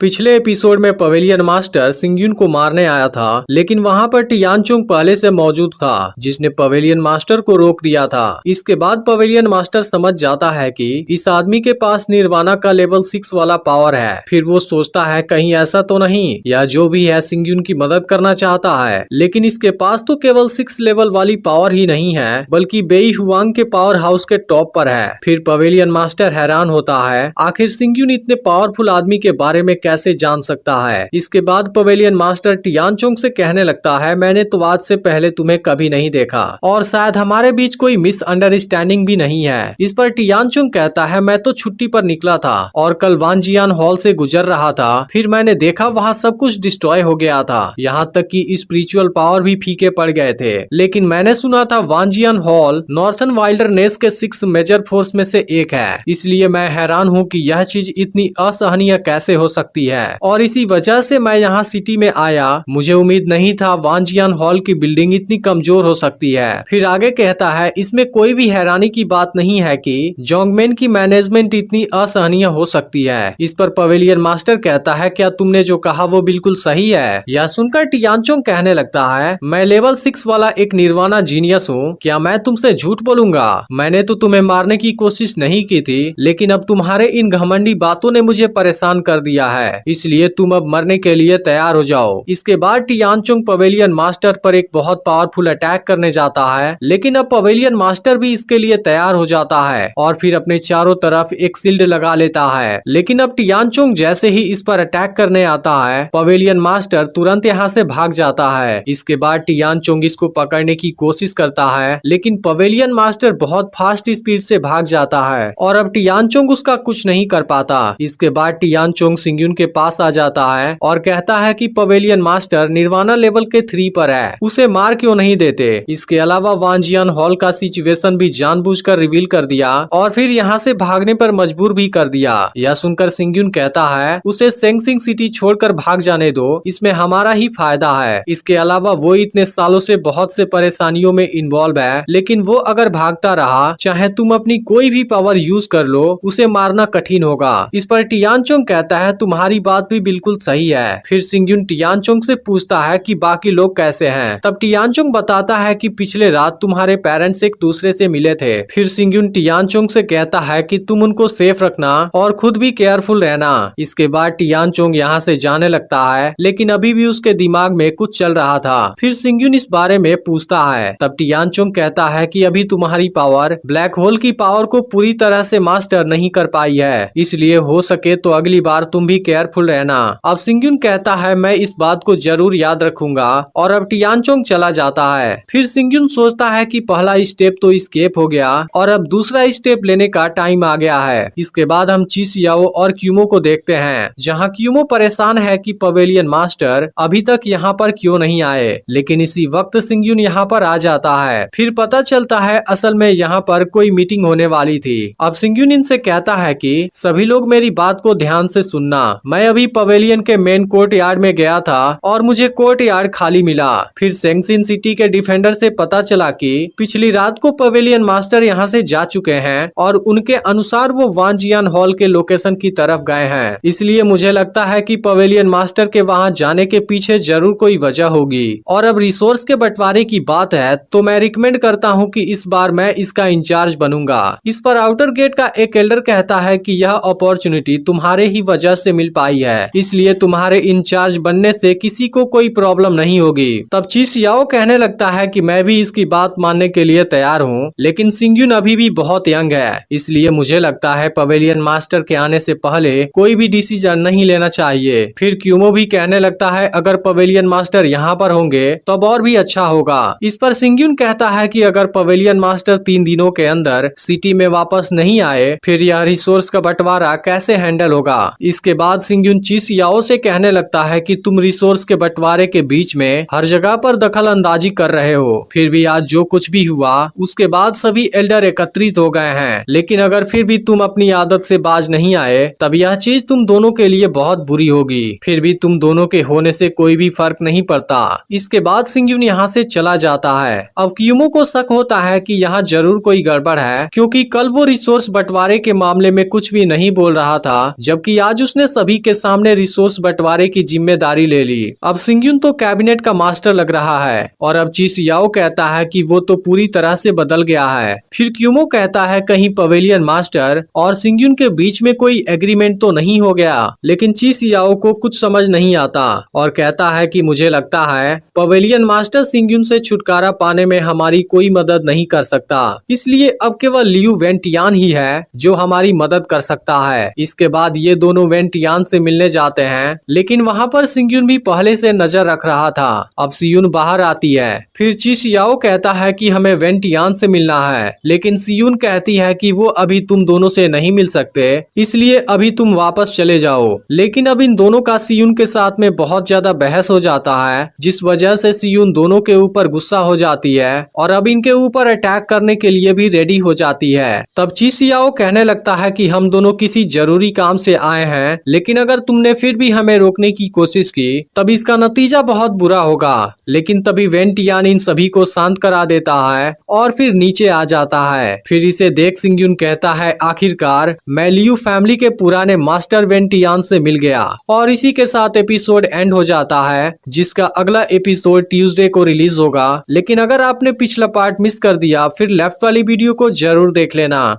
पिछले एपिसोड में pavilion master सिंगयुन को मारने आया था, लेकिन वहां पर टियानचोंग पहले से मौजूद था, जिसने पवेलियन मास्टर को रोक दिया था। इसके बाद पवेलियन मास्टर समझ जाता है कि इस आदमी के पास निर्वाणा का लेवल 6 वाला पावर है। फिर वो सोचता है कहीं ऐसा तो नहीं, या जो भी है सिंगयुन की मदद करना चाहता है, लेकिन इसके पास तो केवल 6 लेवल वाली पावर ही नहीं है, बल्कि बेई हुआंग के पावर हाउस के टॉप पर है। फिर पवेलियन मास्टर हैरान होता है, आखिर सिंगयुन इतने पावरफुल आदमी के बारे में कैसे जान सकता है। इसके बाद पवेलियन मास्टर टियानचोंग से कहने लगता है, मैंने तो आज से पहले तुम्हें कभी नहीं देखा और शायद हमारे बीच कोई मिसअंडरस्टैंडिंग भी नहीं है। इस पर टियानचोंग कहता है, मैं तो छुट्टी पर निकला था और कल वानजियान हॉल से गुजर रहा था, फिर मैंने देखा वहाँ सब कुछ डिस्ट्रॉय हो गया था, यहाँ तक कि स्पिरिचुअल पावर भी फीके पड़ गए थे। लेकिन मैंने सुना था वानजियान हॉल नॉर्थन वाइल्डरनेस के 6 मेजर फोर्स में से एक है, इसलिए मैं हैरान हूँ कि यह चीज इतनी असहनीय कैसे हो सकती है और इसी वजह से मैं यहाँ सिटी में आया। मुझे उम्मीद नहीं था वानजियान हॉल की बिल्डिंग इतनी कमजोर हो सकती है। फिर आगे कहता है, इसमें कोई भी हैरानी की बात नहीं है कि जोंगमेन की मैनेजमेंट इतनी असहनीय हो सकती है। इस पर पवेलियन मास्टर कहता है, क्या तुमने जो कहा वो बिल्कुल सही है। यह सुनकर टियानचोंग कहने लगता है, मैं लेवल 6 वाला एक निर्वाणा जीनियस हूँ, क्या मैं तुमसे झूठ बोलूंगा। मैंने तो तुम्हें मारने की कोशिश नहीं की थी, लेकिन अब तुम्हारे इन घमंडी बातों ने मुझे परेशान कर दिया है, इसलिए तुम अब मरने के लिए तैयार हो जाओ। इसके बाद टियानचोंग पवेलियन मास्टर पर एक बहुत पावरफुल अटैक करने जाता है, लेकिन अब पवेलियन मास्टर भी इसके लिए तैयार हो जाता है और फिर अपने चारों तरफ एक शील्ड लगा लेता है। लेकिन अब टियानचोंग जैसे ही इस पर अटैक करने आता है, पवेलियन मास्टर तुरंत यहाँ से भाग जाता है। इसके बाद टियानचोंग इसको पकड़ने की कोशिश करता है, लेकिन पवेलियन मास्टर बहुत फास्ट स्पीड से भाग जाता है और अब टियानचोंग उसका कुछ नहीं कर पाता। इसके बाद टियानचोंग सिंगयुन के पास आ जाता है और कहता है कि पवेलियन मास्टर निर्वाणा लेवल के 3 पर है, उसे मार क्यों नहीं देते। इसके अलावा वानजियान हॉल का सिचुएशन भी जानबूझकर रिवील कर दिया और फिर यहाँ से भागने पर मजबूर भी कर दिया। यह सुनकर सिंगयुन कहता है, उसे सेंगसिंग सिटी छोड़कर भाग जाने दो, इसमें हमारा ही फायदा है। इसके अलावा वो इतने सालों से बहुत से परेशानियों में इन्वॉल्व है, लेकिन वो अगर भागता रहा, चाहे तुम अपनी कोई भी पावर यूज कर लो, उसे मारना कठिन होगा। इस पर टियानचोंग कहता है, तुम्हारी बात भी बिल्कुल सही है। फिर सिंगयुन टियानचोंग से पूछता है कि बाकी लोग कैसे हैं। तब टियानचोंग बताता है कि पिछले रात तुम्हारे पेरेंट्स एक दूसरे से मिले थे। फिर सिंगयुन टियानचोंग से कहता है कि तुम उनको सेफ रखना और खुद भी केयरफुल रहना। इसके बाद टियानचोंग यहाँ से जाने लगता है, लेकिन अभी भी उसके दिमाग में कुछ चल रहा था। फिर सिंगयुन इस बारे में पूछता है, तब टियानचोंग कहता है कि अभी तुम्हारी पावर ब्लैक होल की पावर को पूरी तरह से मास्टर नहीं कर पाई है, इसलिए हो सके तो अगली बार तुम भी केयरफुल रहना। अब सिंगयुन कहता है, मैं इस बात को जरूर याद रखूंगा और अब टियानचोंग चला जाता है। फिर सिंगयुन सोचता है कि पहला स्टेप तो एस्केप हो गया और अब दूसरा स्टेप लेने का टाइम आ गया है। इसके बाद हम चिसियाओ और क्यूमो को देखते हैं, जहाँ क्यूमो परेशान है कि पवेलियन मास्टर अभी तक यहाँ पर क्यों नहीं आए, लेकिन इसी वक्त सिंगयुन यहाँ पर आ जाता है। फिर पता चलता है असल में यहाँ पर कोई मीटिंग होने वाली थी। अब सिंगयुन इनसे कहता है कि सभी लोग मेरी बात को ध्यान से सुनना, मैं अभी पवेलियन के मेन कोर्ट यार्ड में गया था और मुझे कोर्ट यार्ड खाली मिला। फिर सेंगसिन सिटी के डिफेंडर से पता चला कि पिछली रात को पवेलियन मास्टर यहाँ से जा चुके हैं और उनके अनुसार वो वानजियान हॉल के लोकेशन की तरफ गए हैं। इसलिए मुझे लगता है कि पवेलियन मास्टर के वहाँ जाने के पीछे जरूर कोई वजह होगी। और अब रिसोर्स के बंटवारे की बात है तो मैं रिकमेंड करता हूँ कि इस बार मैं इसका इंचार्ज बनूंगा। इस पर आउटर गेट का एक एल्डर कहता है कि यह अपॉर्चुनिटी तुम्हारे ही वजह से मिल पाई है, इसलिए तुम्हारे इंचार्ज बनने से किसी को कोई प्रॉब्लम नहीं होगी। तब चिसियाओ कहने लगता है कि मैं भी इसकी बात मानने के लिए तैयार हूँ, लेकिन सिंगयुन अभी भी बहुत यंग है, इसलिए मुझे लगता है पवेलियन मास्टर के आने से पहले कोई भी डिसीजन नहीं लेना चाहिए। फिर क्यूमो भी कहने लगता है, अगर पवेलियन मास्टर यहाँ पर होंगे तब और भी अच्छा होगा। इस पर सिंगयुन कहता है कि अगर पवेलियन मास्टर 3 दिनों के अंदर सिटी में वापस नहीं आए, फिर यह रिसोर्स का बंटवारा कैसे हैंडल होगा। इसके बाद सिंगयुन चिसियाओ से कहने लगता है कि तुम रिसोर्स के बंटवारे के बीच में हर जगह पर दखल अंदाजी कर रहे हो, फिर भी आज जो कुछ भी हुआ उसके बाद सभी एल्डर एकत्रित हो गए हैं, लेकिन अगर फिर भी तुम अपनी आदत से बाज नहीं आए तब यह चीज तुम दोनों के लिए बहुत बुरी होगी। फिर भी तुम दोनों के होने से कोई भी फर्क नहीं पड़ता। इसके बाद सिंगयुन यहाँ से चला जाता है। अब क्यूमो को शक होता है कि यहाँ जरूर कोई गड़बड़ है, क्योंकि कल वो रिसोर्स बंटवारे के मामले में कुछ भी नहीं बोल रहा था, जबकि आज उसने सभी सभी के सामने रिसोर्स बंटवारे की जिम्मेदारी ले ली। अब सिंगयुन तो कैबिनेट का मास्टर लग रहा है और अब ची सियाओ कहता है कि वो तो पूरी तरह से बदल गया है। फिर क्यूमो कहता है कहीं पवेलियन मास्टर और सिंगयुन के बीच में कोई एग्रीमेंट तो नहीं हो गया, लेकिन ची सियाओ को कुछ समझ नहीं आता और कहता है कि मुझे लगता है पवेलियन मास्टर सिंगयुन से छुटकारा पाने में हमारी कोई मदद नहीं कर सकता, इसलिए अब केवल लियू वेंटियान ही है जो हमारी मदद कर सकता है। इसके बाद ये दोनों वेंटियान से मिलने जाते हैं, लेकिन वहाँ पर सिंगयुन भी पहले से नजर रख रहा था। अब सियुन बाहर आती है। फिर ची सियाओ कहता है कि हमें वेंटियान से मिलना है, लेकिन सियुन कहती है कि वो अभी तुम दोनों से नहीं मिल सकते, इसलिए अभी तुम वापस चले जाओ। लेकिन अब इन दोनों का सियुन के साथ में बहुत ज्यादा बहस हो जाता है, जिस वजह से सियुन दोनों के ऊपर गुस्सा हो जाती है और अब इनके ऊपर अटैक करने के लिए भी रेडी हो जाती है। तब ची सियाओ कहने लगता है कि हम दोनों किसी जरूरी काम से आए हैं, लेकिन अगर तुमने फिर भी हमें रोकने की कोशिश की तब इसका नतीजा बहुत बुरा होगा। लेकिन तभी वेंटियान इन सभी को शांत करा देता है और फिर नीचे आ जाता है। फिर इसे देख सिंगयुन कहता है आखिरकार मैं लियू फैमिली के पुराने मास्टर वेंटियान से मिल गया। और इसी के साथ एपिसोड एंड हो जाता है, जिसका अगला एपिसोड ट्यूसडे को रिलीज होगा। लेकिन अगर आपने पिछला पार्ट मिस कर दिया फिर लेफ्ट वाली वीडियो को जरूर देख लेना।